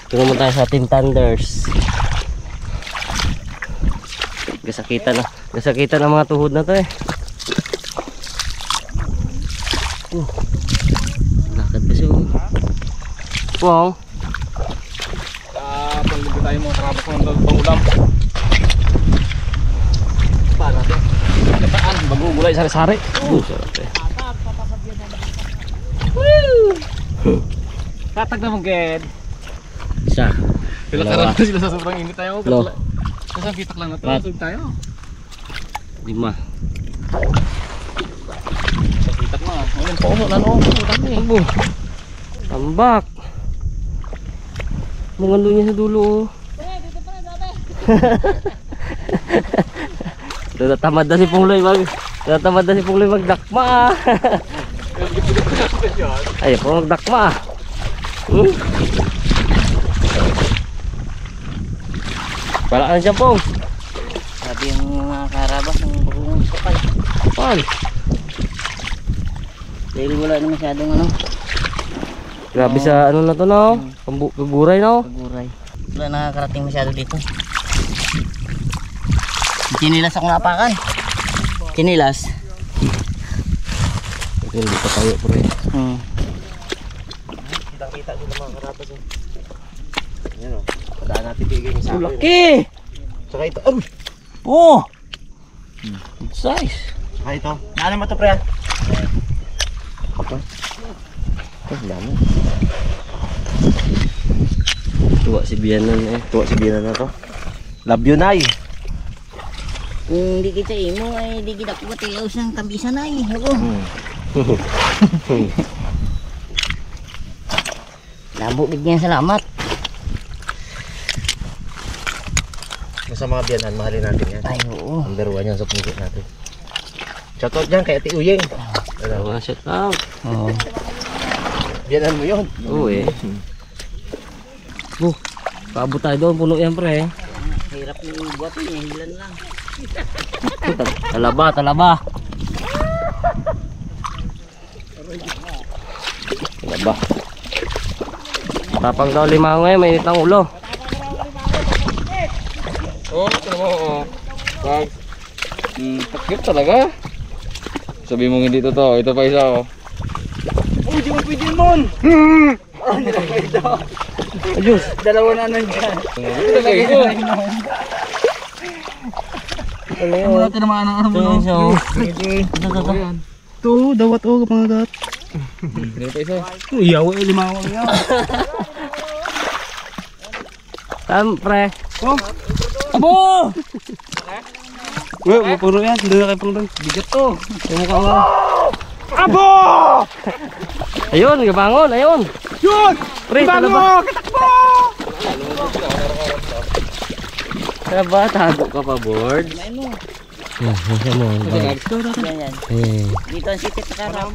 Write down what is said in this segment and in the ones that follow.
Ito naman tayo sa Team Thunders. Gasakitan ng mga tuhod na to eh. Lakad kasi oh. Wow. Panglubo tayo mga karabas ng pangulam. Paan natin? Kataan, bagugulay sari-sari. Sarap eh. Katag na mong ged. Isa. Pilakaran na sila sa sobrang init tayo. No. Kasang kitak lang na ito. Mat. Sug tayo. 5. Sa kitak na. Ngayon po na no. Abo. Tambak. Mungando niya sa dulo oh. Dito pa na dati. Tatamad na si Pungloy magdakma. Ay po magdakma. Wala ka na dyan Pong. Sabi yung mga karabas ng bagong kapal. Kapal. Dahil wala na masyadong ano, Grabe sa ano na to no. Kaguray no. paguray. Wala nakakarating masyado dito. Chinilas ako napakan. Chinilas. Hindi pa tayo pre. Kitang-kita din ng mga karabas. Yan o. Padaan natin bigay yung sako. Laki. Saka ito. Oh. Good size. Saka ito. Naanin mo ito pre. Dami. Tuwa si Bianan eh. Tuwa si Bianan na to. Love you, Nay. Kung di kita imo ay di kita ko patilaw siyang tambisan ay. Ako. Labo bigyan salamat. Sa mga biyanan, mahalin natin yan. Ay oo. Number 1 yan sa pungkit natin. Shoutout dyan kay Ate Uyeng. Mga shot out. Oo. Biyanan mo yun. Oo eh. Paabot tayo doon. Puno yan pre. Hirap ni buhat ni hilan lang. Talaba. Talaba. Tapang daw limango eh. Mainit ang ulo. Oo, ito mo. Pag takip talaga. Sabi mong hindi totoo. Ito pa isa oh. Oh, di mo pwede mon. Ano na ito? Ayos. Dalawa na nandiyan. Ito pa ito. Ano yun? Wala tinamaan ang ano mo no. Ito. Ito, dawat o kapangagat. Ito pa isa. Iyaw ay lima ko yan. Pre. Abo! Weh, puno yan. Doon na kayo pang doon. Bigat to. Yung mukha mo. Abo! Ayun, gabangon. Ayun. Yun! Pre, talaba. Katakbo! Talaba, tago ka pa, board. Kumain mo. Yan mo. Yan yan. Eh. Dito ang sitit na karab.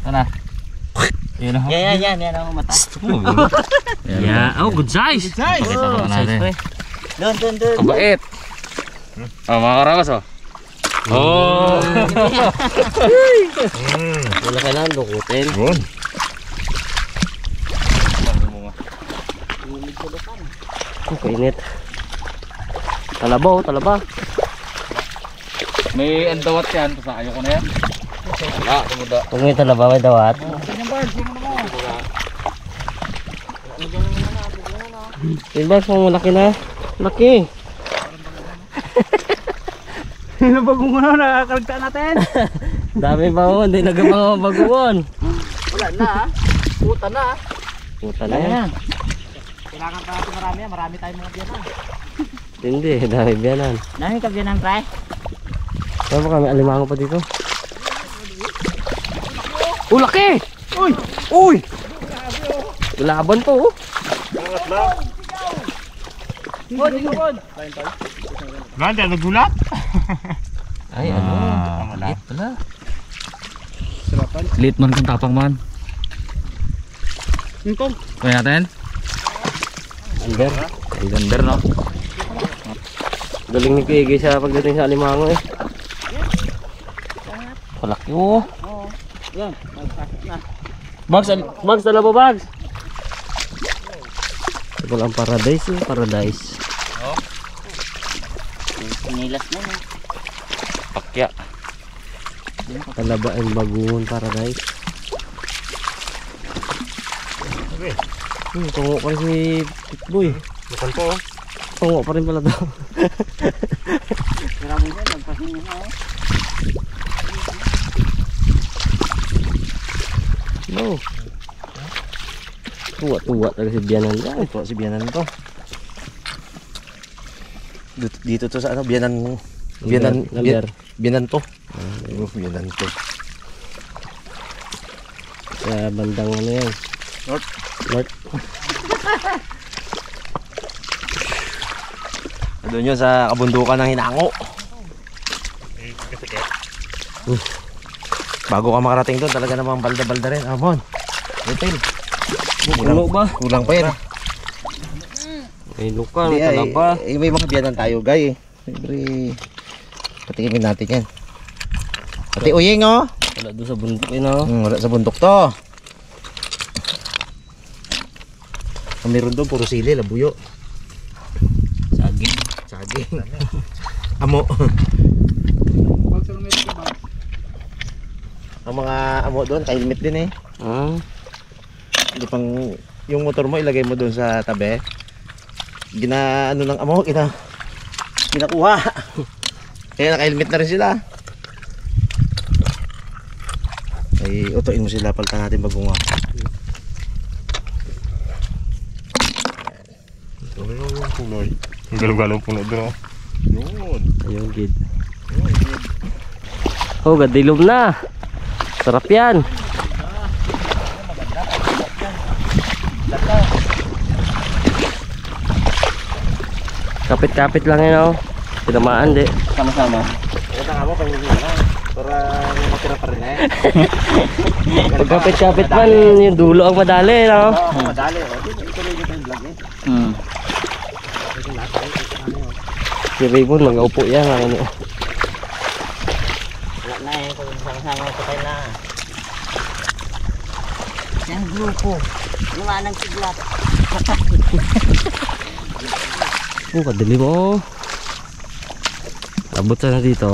Ano? Yan o. Yan ang mata. Yeah. Oh, good size. Size! Pakita naman natin. Doon. Kabait. Mga karabas oh. Oh! Wala kailangan dukutin. Yun. Kainit. Talaba oh, talaba. May andawat yan. Tapos ayaw ko na yan. Wala, tumuda. Kung may talaba, may dawat. Diba, kung malaki na. Laki. Ano bagong ano nakakalagta natin? Dami pa mo, hindi nagabang baguon. Wala na ah. Puta na ah. Puta na yan. Kailangan pa natin marami tayong mga biyanan. Hindi, dami biyanan. Dami ka biyanan pre? Saan pa kami alimango pa dito? Oh, laki! Uy! Uy! Laban to oh. Ganda, nagulat? Ay, ano? Maliit pala. Lit man kung tapang man. Kaya natin? Under. Under no? Galing ni Kuya sa pagdating sa alimango eh. Palaki oh. Yan, magpasok na. Bags, dala mo bags. Ito lang paradise eh, paradise. Sinilas na no. Pakya. Talaba ang bagungon paradise. Okay. Tungo pa rin si Pitboy. Bukan po. Tungo pa rin pala daw. Grabe na, magpasok na oh. No. Tuwa talaga si Bianan yan. Ito si Bianan to. Dito to sa ano, Bianan Bianan to. Bianan to. Sa bandang ano yan. North. Doon yun sa kabundukan ng Hinango. Bago ka makarating doon, talaga namang balda-balda rin. Amon. Retail. Puno ba? Kulang pa yan. May luka, may talaba. May mga Bianan tayo, guy. Siyempre, patikimin natin yan. Pati uyeng, oh. Wala doon sa bundok yun oh. Wala sa bundok to. Ang meron doon, puro sili, labuyo. Saging. Amo. Ang mga amo doon, ka-helmet din eh. Hindi pang, yung motor mo ilagay mo doon sa tabi. Ano ng amo, kinakuha. Kaya naka-helmet na rin sila. Ay, utuin mo sila, palitan natin bagunga. Ang galong-galong puno doon. Yun. Ayun, gid. Oh, gadilom na. Sarap yan. Kapit-kapit lang yun oh. Tinamaan di. Sama-sama. Kaya nga mo, pangingin na. Para may matira pa rin eh. Pag kapit-kapit man, yung dulo ang madali no. Madali. Ituloy nyo yung vlog eh. Si Raymond, mag-aupo yan. Ano. Wala na eh, kung sama-sama ko tayo na. Isang grupo. Lumanang siglat. Oh, kadali mo. Abot sana dito.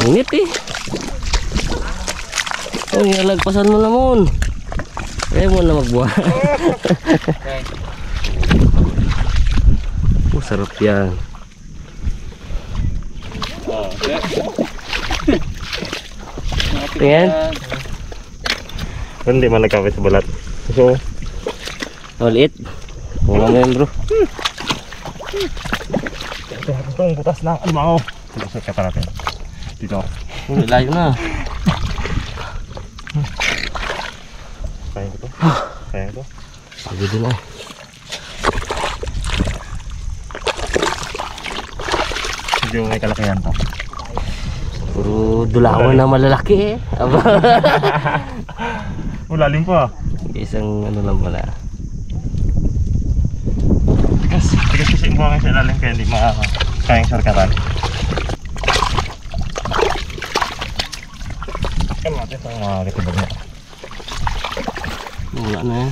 Init eh. Oh, nilagpasan mo naman. Kaya mo na magbuhat. Oh, sarap yan. Tingnan. Hindi man nagkapit sa balat. So, All it. Wala mo yan bro. itong butas ng alimango. Tusok ka natin. Dito. Uy, layo na. Kaya ko to. Kaya ko to. Sabi din ay. Hindi yung may kalakihan to. Puro dulawan na malalaki eh. Aba. Lalim pa. Isang ano lang pala. Tigas kasi yung buhangin sa ilalim kaya hindi makakayang sarkatan. Kan natin sa mga kitibag mo. Wala na yan.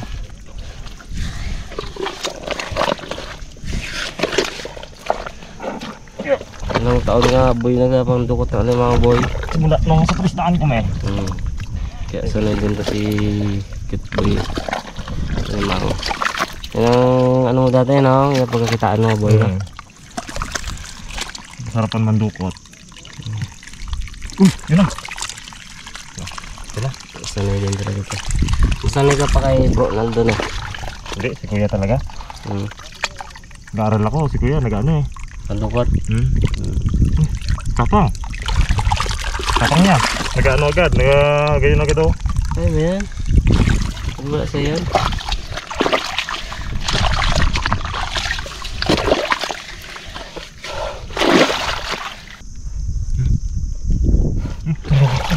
Ilang taon nga boy nagapang dukot na mga boy. Simula nung sa tulistaan kami. Kaya sanay din to si cute boy. Ano yan ang ano mo dati no? Yung pagkakitaan mo boy no? Sarapan mandukot. Yun na. Sanay din talaga to. Sanay ka pa kay bro Naldo no? Hindi, si kuya talaga. Nag-aaral ako, si kuya nag-ano eh. Pandukot. Kapang. Kapang niya. Nag-ano agad, nag-ganyan agad oh. Ay man. Wala sa yan.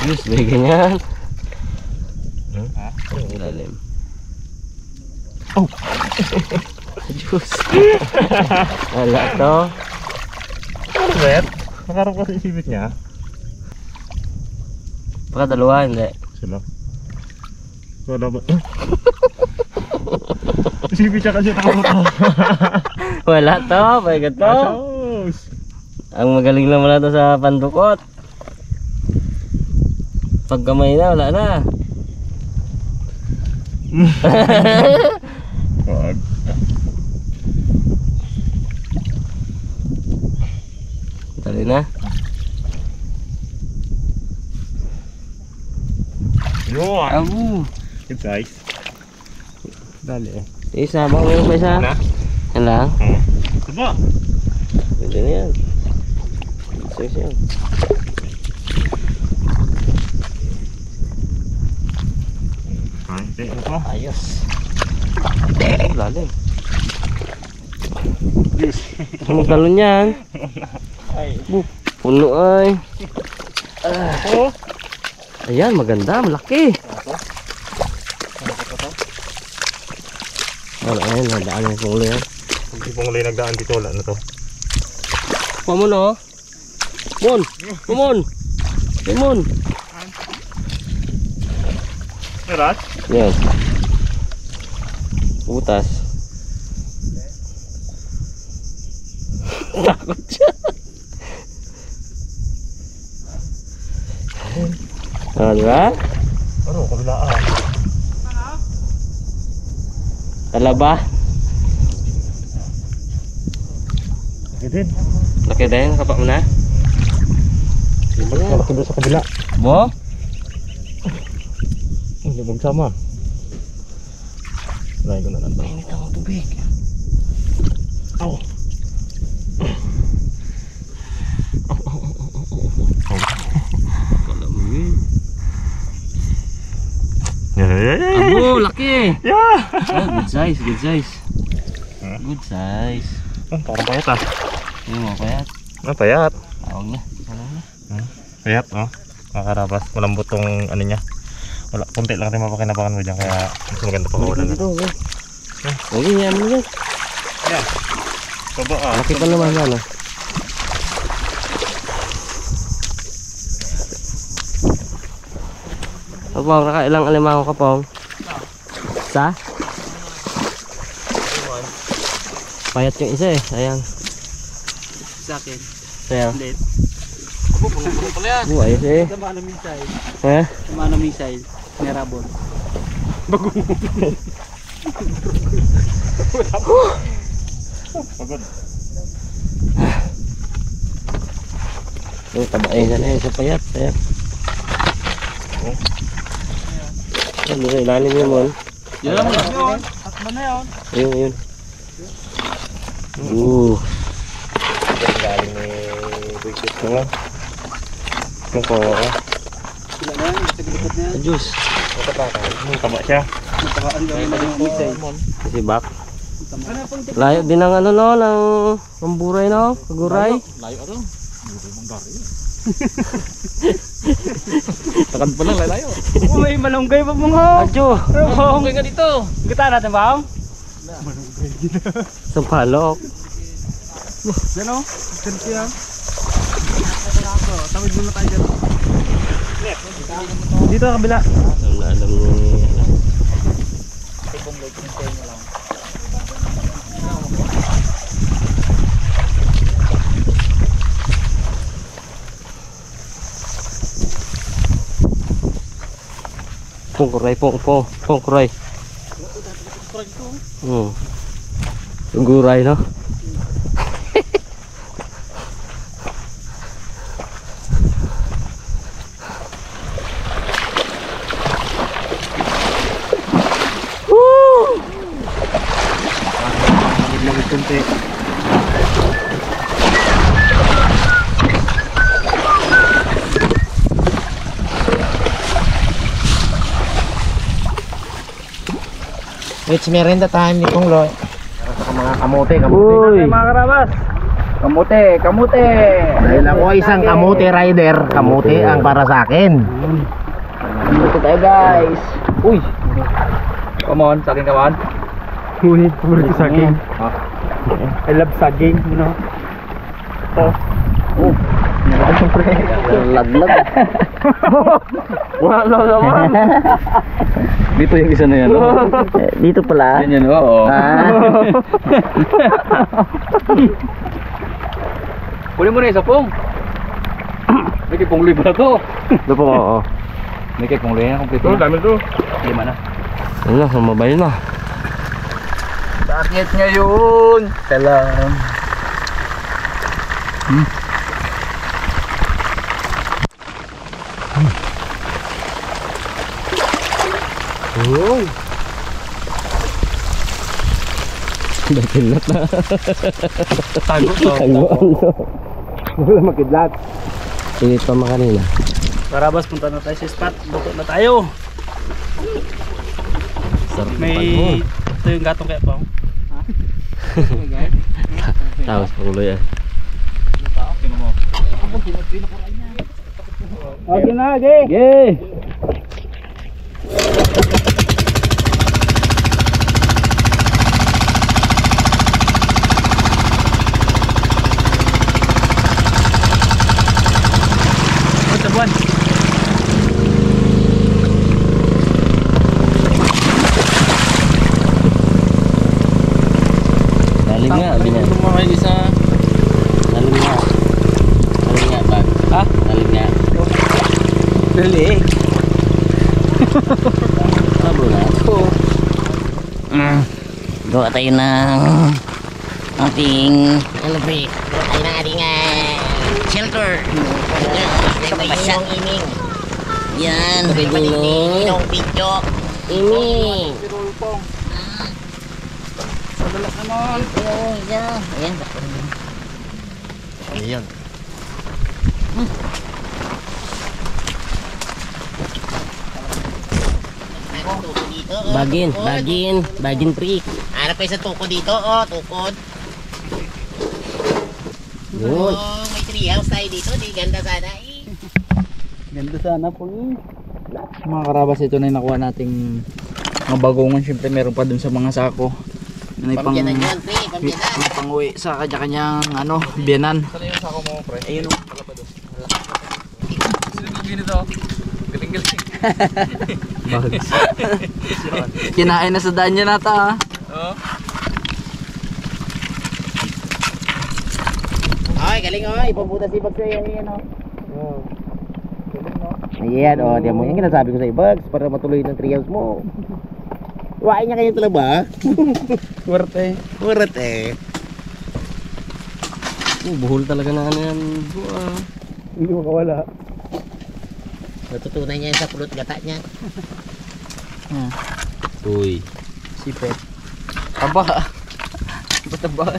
Diyos, may ganyan. Ilalim. Oh! Diyos. Wala to. Ano ba yan? Nakarap kasi isipit niya. Baka dalawa, hindi. Sila. Wala ba? Sipi siya kasi tao to. Wala to, paigat to. Asos. Ang magaling naman na to sa pandukot. Pag kamay na, wala na. Wag. Dali na. Yun. Abu. Good size. Dali eh. Isa, baka meron pa isa. Na? Yan lang. Diba? Pwede na yan. Size yan. Ay, ano pa? Ayos. Lalim. Ang talon yan. Puno ay. Oh. Ayan, maganda, malaki. Wala, ayun, nadaan yung punglo yan. Pag si Punglay nagdaan dito, wala na to. Pamon o. Mon! Pamon! Pamon! Merat? Yan. Butas. Takot siya. Diba? Ano, kabilaan. Talaba. Laki din. Laki din, kapak mo na. Malaki doon sa kabila. Mo? Hindi magsama. Try ko na lang to. Init ang tubig. Aw. Kala mo yun. Yeah. Abo, laki! Yeah. Oh, good size, good size. Good size. Oh, parang payat ah. Hindi mo payat. Ah, payat. Tawag na. Tawag na. Payat, oh. Makarabas. Malambot tong ano niya. Wala, konti lang rin mapakinabangan mo dyan. Kaya mas maganda pa kawalan na. Ito, ito. Lagi yan mo yan. Yan. Baba ah. Laki pa naman yan. Kapong, nakailang alimango ka pong? Isa? Payat yung isa eh, sayang. Sa akin. Sayang. Ulit. Puno pala yan. Ayos eh. Sama na missile. Ha? Sama na missile. Merabon. Pagod. Tabain na eh, sa payat. Payat. Ano sa ilalim yun mo? Yan lang yun. Takbo na yun. Ayun, ayun. Galing ni Bigit ko. Yung ko. Sila na yan. Sa likod na yan. Juice. Tama siya. Matakaan gawin na yung missile. Kasi back. Layo din ang ano no, ng pamburay no, kaguray. Layo ano? Takad pa lang layo. Oh, may malunggay pa mga. Adyo. Malunggay nga dito. Gita natin ba? Sampalok. Yan o. Ganti yan. Tawid muna tayo dyan. Dito sa kabila. Alam ni Pongkuray, pongkuray. Guray no. It's merenda time ni Kong Loy. Mga kamote, Uy. Mga karabas. Kamote. Dahil ako ay isang kamote rider, kamote ang para sa akin. Dito tayo guys. Uy. Come on, saging come on. Uy, paborito sa akin. I love saging, you know. Oh. Laglag. Wala naman. Dito yung isa na yan. Oh. Dito pala. Yan yan, oo. Kunin mo na isa pong. May kay pong libre to. Ito po, oo. May kay pong libre. Kompleto. Dami to. Lima na. Ayun na, sumabay na. Bakit ngayon? Salam. Uy. Dakilat na. Tago to. Wala makidlat. Init pa makanina. Karabas, punta na tayo sa spot. Buto na tayo. Sarap May ito yung gatong kaya pa. Tapos pakuloy yan. Okay na, okay. Yay! Ito buwan. Lalim nga, binan. Tumahay isa. Lalim nga. Lalim nga, bag. Ha? Lalim nga. Dali. Sabo na. Gawa tayo ng ating elevate. Gawa tayo ng ating shelter. Isang iming. Yan. Pagpalitin ng video. Iming. Madalas naman. Ayan. Ayan. Ayun. Bagin pre. Hanap kayo sa tukod dito, oh, tukod. Yun. Oh, may treehouse tayo dito, di ganda sana eh. Ganda sana po eh. Mga karabas, ito na yung nakuha nating mga bagongan. Siyempre meron pa dun sa mga sako. Yan ay pang, Pambyanan yan, pre, pambyanan. may pang-uwi sa kanya-kanyang ano, biyanan. Saan yung sako mo, pre? Ayun o. Sino yung ginito? Galing-galing. Kinain na sa daan niya nata ha. Oo. Ay, galing oh, ipabutas si Bags sa'yo, ayan oh. Ayan oh, diyan mo yung kinasabi ko sa Bags para matuloy ng treehouse mo. Wain niya kayo talaga ba? Swerte. Kurat eh. Buhol talaga na ano yan. Hindi makawala. Natutunan niya yan sa pulot gata niya. Uy. Sipet. Aba. Bataba.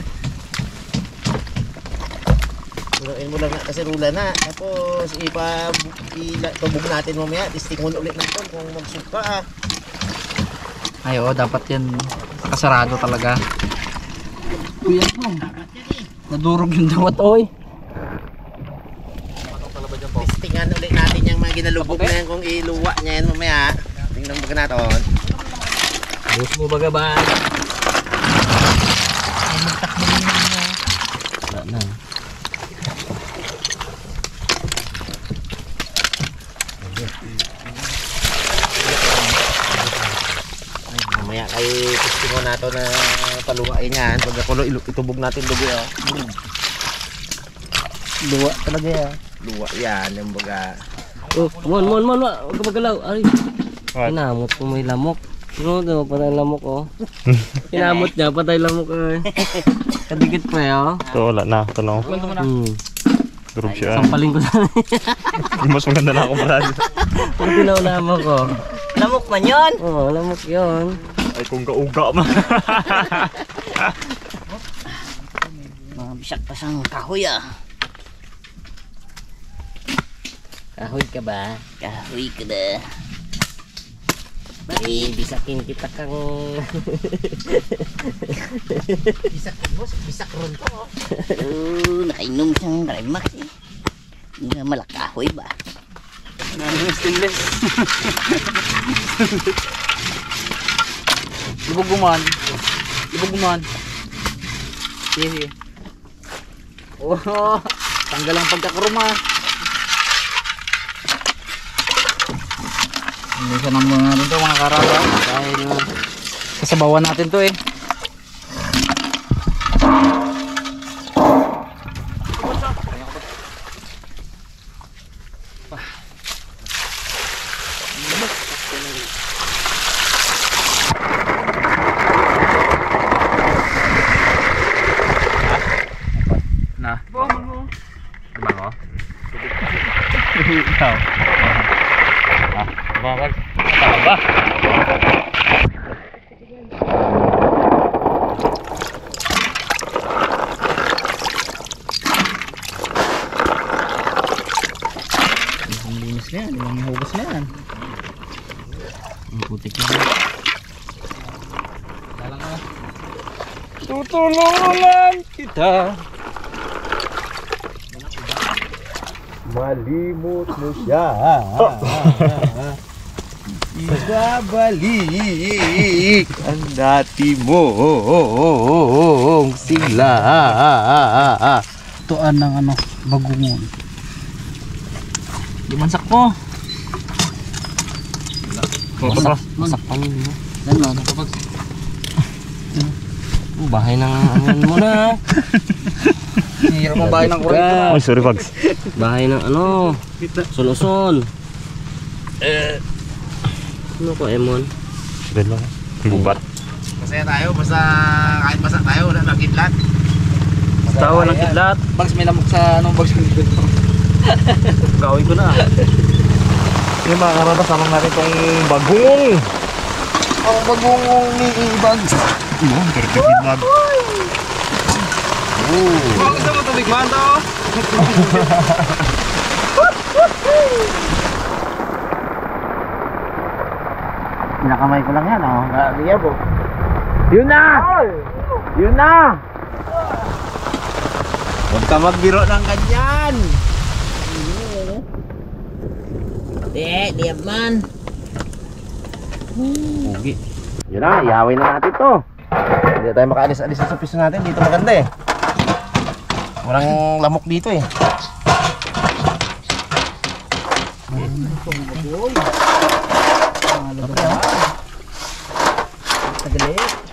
Turuin mo lang na kasi rula na. Tapos ipabog natin mamaya. Tistingon ulit natin kung magsuka ah. Ay oo, dapat yan kasarado talaga. Kuya mo. Nadurog yung dawat oy. Tistingan ulit natin yung mga ginalubog na yan kung iluwa niya yan mamaya. Tingnan mo ka natin. Bus mo baga ba? Ay, magtakbo rin niya. Wala na. Mamaya kayo tistingon natin na paluwain yan. Pag ako itubog natin lugi oh. Luwa talaga yan. Luwa yan yung baga. Oh, mon. Huwag ka magalaw. Ay. Kinamot ko may lamok. Ano daw, patay lamok oh. Kinamot niya, patay lamok eh. Kadikit pa eh oh. Ito wala na, ito lang. Durog siya. Sampaling ko sana. Mas maganda na ako marami. Kung tinaw-lamok ko. Lamok man yun! Oo, lamok yun. Ay kung kauga man. Mga bisak pa sang kahoy ah. Kahoy ka ba? Kahoy ka na. Bari, bisakin kita kang... bisakin mo? Bisak ron to oh. Nakainom siyang Remax eh. Nga malakahoy ba? Stainless. Lubog guman. Sige. Oh, Tanggal ang pagkakaruma. Minsan ang mga natin to mga karaba. Dahil kasabawan natin to eh. Na. Bango. Bango. Ikaw. Bawal. Tama. Linis na yan. Yung hugas na yan. Ang putik na. Tutulungan kita. Malimot mo siya. Ibabalik ang dati mong sigla. Tuan ng ano, bagungon. Dimansak mo. Masak pa niyo. Ganon. Bahay ng ano mo na. Hirap ang bahay ng kurento. Oh, sorry Pags. Bahay ng ano. Solusol. Ano ko, Emon? Ben lang. Bubat. Masaya tayo, basta kahit basa tayo, wala nang kidlat. Tawa ng kidlat. Bags, may lamok sa anong bags ng dito. Gawin ko na. Yung mga karabas, samang natin itong bagong. Ang bagong ni Ibag. Perfect kidlat. Bakit mo tubig man to? Pinakamay ko lang yan, oh. Naliyab, oh. Yun na! Yun na! Huwag ka magbiro ng ganyan! Liyab man. Pugi. Yun na, iaway na natin to. Hindi tayo makaalis-alis sa piso natin. Dito maganda eh. Walang lamok dito eh. Tagalit.